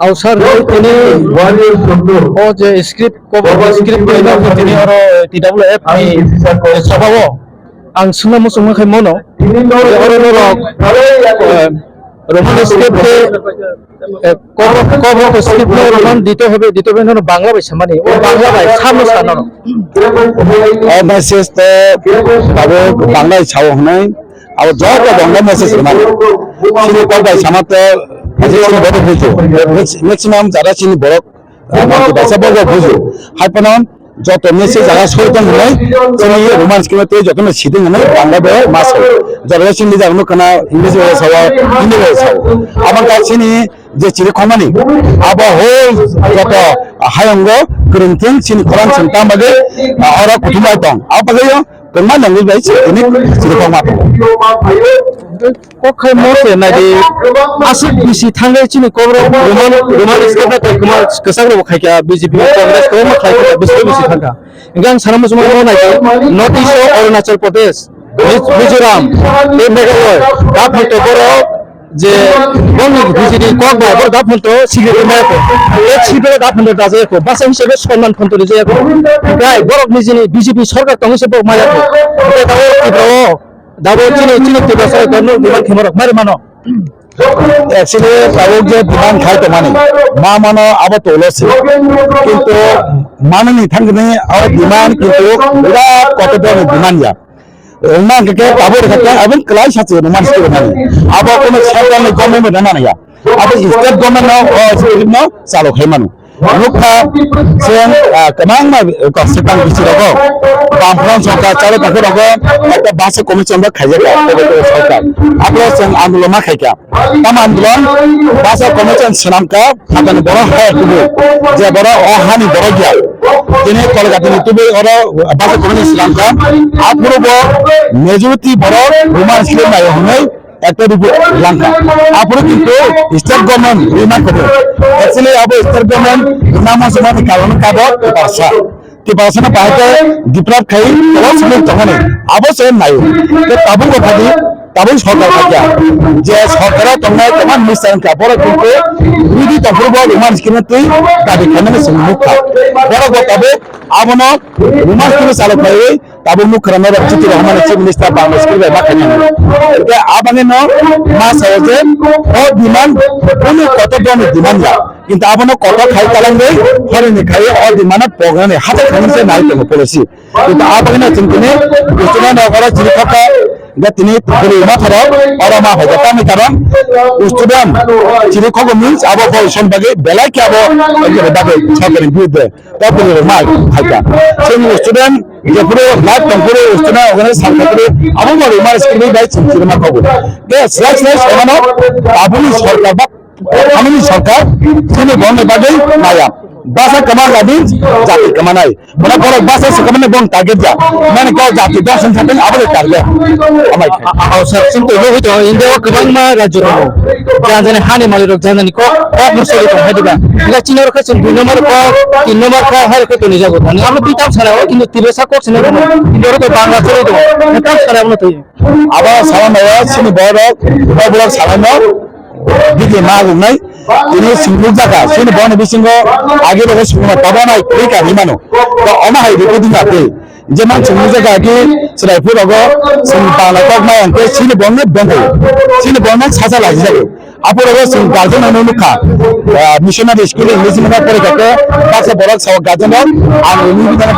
अवसर তিনি ও যে स्क्रिप्ट তিনি आरो TWF ni sabawo ang sunna mo kay mono oro rok roman script cover script roman dito হবে no bangla bai samani o bangla bai samno sano o message te abo bangla chao hnai abo jor ko bangla message মানে sini ko bai samate sini bodo bujo maximum jara sini borok amki basa bodo bujo hapanon যত message যারা সইতন হয় sini romance ke te যত সিদিন মানে বাংলা বে মাস যারা sini জানো কানা ইংরেজি ভাষা সাওয়া হিন্দি ভাষা সাওয়া আমার কাছে sini যে চিরে খমানি আবা হল যত হায়ঙ্গ গ্রন্থিন sini কোরআন চিন্তা মাগে অরা কুতুমাই দং আপাগায় কেমন ল্যাঙ্গুয়েজ বাইছে ini চিরে খমা ko khai mo te na di asik bisi thangai chini kobro roman script ta kuma kesang ro khai kya BJP congress ko ma khai kya bisi thanga engang sanam mo na north east arunachal pradesh mizoram te meghalaya da photo boro যে বঙ্গ BJP কগবা বড় দা ফন্টো cigarette মায়াকো এক cigarette দা ফন্টো দাজে কো বাসা হিসেবে সম্মান ফন্টো যে কো গায় বড় Nizhny BJP সরকার তং হিসেবে মায়াকো এটা দাও দাবো চিনি তে বাসা গন বিমান খেমরক মারে মানো actually তাও যে বিমান খাইতে মানে মা মানো আবার তোলছে কিন্তু মাননি থাঙ্গনে আর বিমান কিন্তু বিরাট কতটা বিমান যা Rumah keke tabur keke abang kelai satu rumah sikit mana. Apa kono central government mana naya. Apa state government no salo khemanu. Lukha sen kemang ma kok setang bisi rago. Bampron sarkar calo takut rago. Kita bahasa komisi anda khaya ka. Sarkar. Apa sen andolon ma khaya. Tam andolon bahasa komisi senam ka akan bora hai tubu. Je bora ohani bora gya. Ini kalau kata itu be orang bahasa komisi senam ka. Apa bo majority বড় Roman scheme নাই হই একটা রূপে লঙ্কা আপনি কিন্তু state government remand করে actually আবো state government নাম সমান কারণ কাবো ভাষা কি ভাষা না পাইতে ডিপ্রাপ খাই তখন শুনে তখন আবো সেম নাই তো তাবু কথা দি তাবু সরকার কাজা যে সরকার তোমায় তোমার মিশন কা বড় কিন্তু বিধি তপূর্ব রোমান স্কিমে তুই দাবি খানে সম্মুখ বড় কথাবে আবনো রোমান স্কিমে চালু হয় তাবু মুখ রানা চিঠি রহমান চিফ মিনিস্টার বাংলাদেশ কে বা খানে এটা আবানে ন মা সহজে ও বিমান কোন কত দম বিমান যা কিন্তু আবনো কত খাই কালাঙ্গে হরেনি খাই ও বিমানত প্রোগ্রামে হাতে খানিছে নাই তো পলিসি কিন্তু আবানে চিন্তিনে উচ্চনা নগর চিরিখাতা তিনি বলি মাথারা অরামা হয় তামি কারণ স্টুডেন্ট চিরি খবর মিন্স আবো পজিশন বাগে বেলাই কি আবো বাগে সরকারের বিরুদ্ধে তারপরে মাই হাইকা সেই স্টুডেন্ট যে পুরো লাইফ পুরো স্টুডেন্ট ওখানে সরকারের আবো বড় মার স্কিমে গাই চিরি মা খবর কে স্ল্যাশ ওখানে আবুনি সরকার বা আমিনি সরকার তিনি বন্ধ বাগে মায়া bahasa kemana lagi jati kemana ini mana kalau bahasa sekamana bong target ja mana kau jati dosen sampai apa le target amai awsar sinto lo hito India kebang ma rajuro jangan hani mali rok jangan ko musoli to hadiba ila chinor ka sun 2 number ko 3 number ko har ko to nijago ani amlo bitam sara kintu tibesa ko sene India to bangla chole to bitam sara amlo to aba salama sini borok borok salama দিকে না নাই ini simul jaga sini bone bisingo age logo simul tabana krika himano to ona hai de kudina te jeman simul jaga age serai purogo sim bala kok mai anke sini bone bende sini bone saja lagi jago aporogo sim garden anu mukha missionary school english mana pore kake basa borok saw garden আর নিবিধান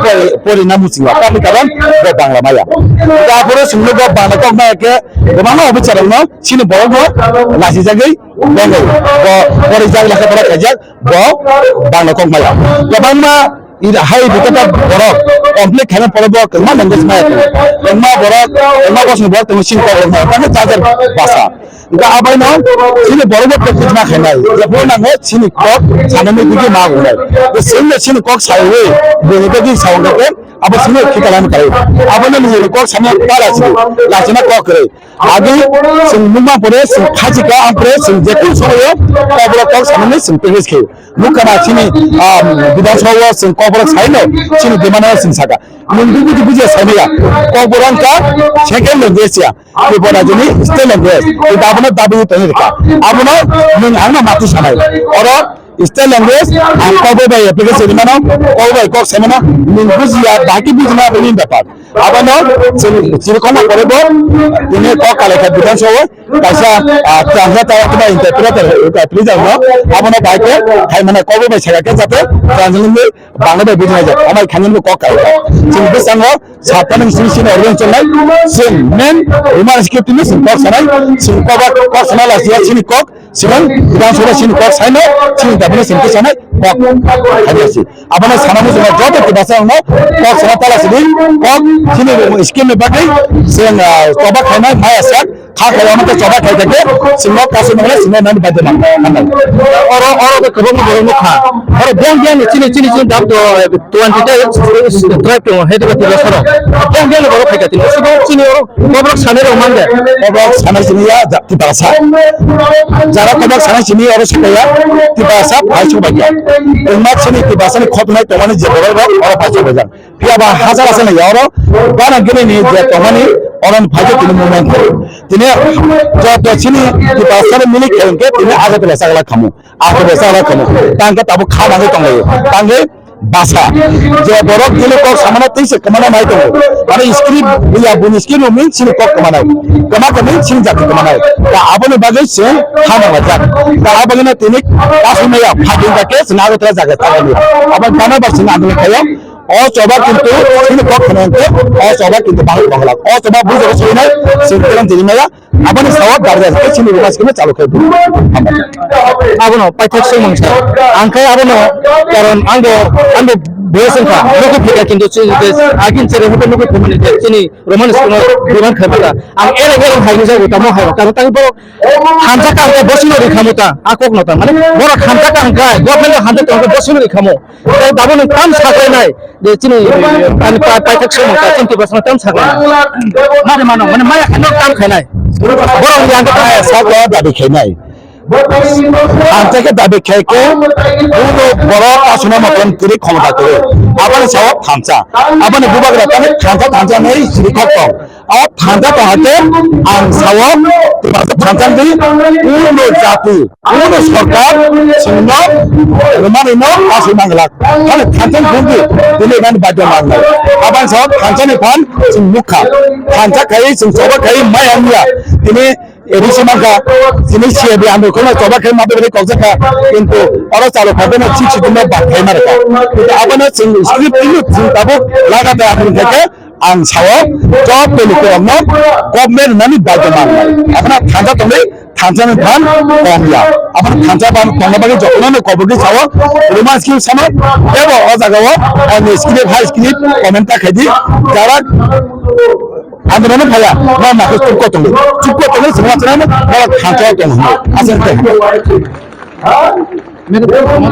পরে নাম মুছিwa kami karon go bangla maya aporo simul go bangla kok mai ke bangla obicharan no sini borogo lasi jagai bende go পরে যাই লেখাপড়া কাজে ব বাংলা কম মায়া গোবাং মা ida hai bikata borok complete khana porobo kelma language ma kelma borok kelma bosni borok temu sin ko ma kana jajar basa ida abai no sini borok practice ma khanai je bona ngo sini kok sanami digi ma gunai to sini kok saiwe bene digi saungate aba sini khikalan kai abana ni kok sami pala sini lachina kok kare age sin muma pore sin khajika ampre sin jeku soyo tablo kok sanami sin pegis ke mukana sini bidan soyo sin কবরক সাইনো Sini দিমানা scene সাকা মুন্ডু বুঝি বুঝি সাইনিয়া কবরঙ্কা second ল্যাঙ্গুয়েজয়া বিপনা Johnny state language এটা আপনার দাবি তনি রেখা আপনার নং আংনা মাতু সানাই or state language আর কবে বাই অ্যাপ্লিকেশন মানো কবে বাই কক সেমানা নং বুঝিয়া বাকি বুঝনা বেনি ব্যাপার আপনার সিরকম করব তিনি কক কালেখা বিধানসভা কাইসা ট্রান্সলেটর অথবা ইন্টারপ্রেটার প্লিজ আনো আপনার বাইকে খাই মানে কবে বাই সেগাকে যাতে ট্রান্সলেট বাংলা বুঝনা যায় আমার খানিন কক কালেখা जों बेसाङाव साथाम सिन अर्गानाइजेसन जों मेन ह्युमान सिकिउरिटिनि जों कक सानाय जों कक सानालासिया सिनि कक सिगां विधानसभा सिनि कक साइनो सिनि दाबनि सिनखौ सानाय कक हादियासि आबाना सानामु जों जब बासाङाव कक सानातालासिनि कक सिनि स्किमनि बागै जों तबा खायनाय मायासा खा खालामनो तबा खायथाके सिङाव कासु माने सिङाव नानि बायदोना नांगौ अरो गोबां बर'नो खा अरो बें चिनि दाब द 20 ट्राइब दङ हेदबाति रसरो बें बर' फायगाति सिगां चिनि कबरक सानै रमानदे कबरक सानै सिनिया जाति भाषा যারা কবরক সাनै सिनि अरो सकाया ति भाषा भाइसो बायया एमा चिनि ति भाषानि खतनाय तमानि जे बर'र अरो भाइसो बायजा फियाबा हाजार आसे नै अरो बाना गेलेनि जे तमानि अरन भाइसो तिनि मुभमेन्ट तिनि जब चिनि ति भाषानि मिनि खेलके तिनि आगे बेसागला खामु तांगे ताबो खानानै दंलायो तांगे भाषा जे बरफ दिले को सामना तैसे कमाना माइ दङ माने स्क्रिप्ट बिया बुनि स्क्रिप्ट मिन सिनि को कमानाय कमा कमिन सिनि जाति कमानाय दा आबोनि बागै से खाना मजा दा आबोनि तिनि कासुनाया फादिन जाके नागोत्रा जागा तागनि आबो गाना बासिना आदि खायो अ चबा किन्तु सिनि को खननके अ चबा किन्तु बांगला अ चबा बुझो सैनाय सिनकरन दिनिमाया आबोनि सावा गारजा के सिनि रुमासके चालु खायो आबोनो पाइथाक सोमंसा आंखाय आबोनो कारण आंबो बेसंखा लोगो फेगा किन्तु आगिन सेरे होबो लोगो फेमनि जेनि रोमान स्कुलाव बिबान खायबा आं एरे हायनि जागो तामो हायो कारण तां बर हानजा कांगा बसिनो रिखामोता आकक नता माने बर हानजा कांगा गभर्नमेन्ट हानजा कांगा बसिनो रिखामो ताय दाबो नों काम साखायनाय जे चिनि आनि पाइथाक सोमंसा चिन्ति बसना काम साखायनाय माने माया खानो काम खायनाय बर यांगा साखा दाबि खायनाय आंतके दाबि खायके उनो बरो कासुना मतन करि क्षमता करे आबान साव थांचा आबान बुबाग्रा ताने थांचा नै सिरि खक आ थांचा तहाते आं साव थांचा दि उनो जाति उनो सरकार सिंनो रमानिनो कासु नांगला माने थांचा गुंदि दिले गान बाजो नांगला आबान साव थांचा नि फान सिं मुखा थांचा खाय सिं सबा खाय मायानिया दिने एडिसनका जिनि सिएबि आंबो कोन चबा खाय माबे कौजका किन्तु अरो चालो खादना चिछि दिनो बाखाय मारका किन्तु आबना सिं स्क्रिप्ट दिनु सिं ताबो लागाते आंनि थाके आं साव जब पेलिको अमनो गभर्नमेन्ट नानि बाजमान आपना थांजा तमे थांजानि फान कमला आपना थांजा बान तंगा बागे जखननो कबरदि साव रोमान स्किल सम एबो अ जागाव अनि स्क्रिप्ट हाई स्क्रिप्ट कमेन्ट खायदि जारा आंदोलन भाया ना माखौ चुपको तंगे समाचार ना खांचा तंगे आसेंते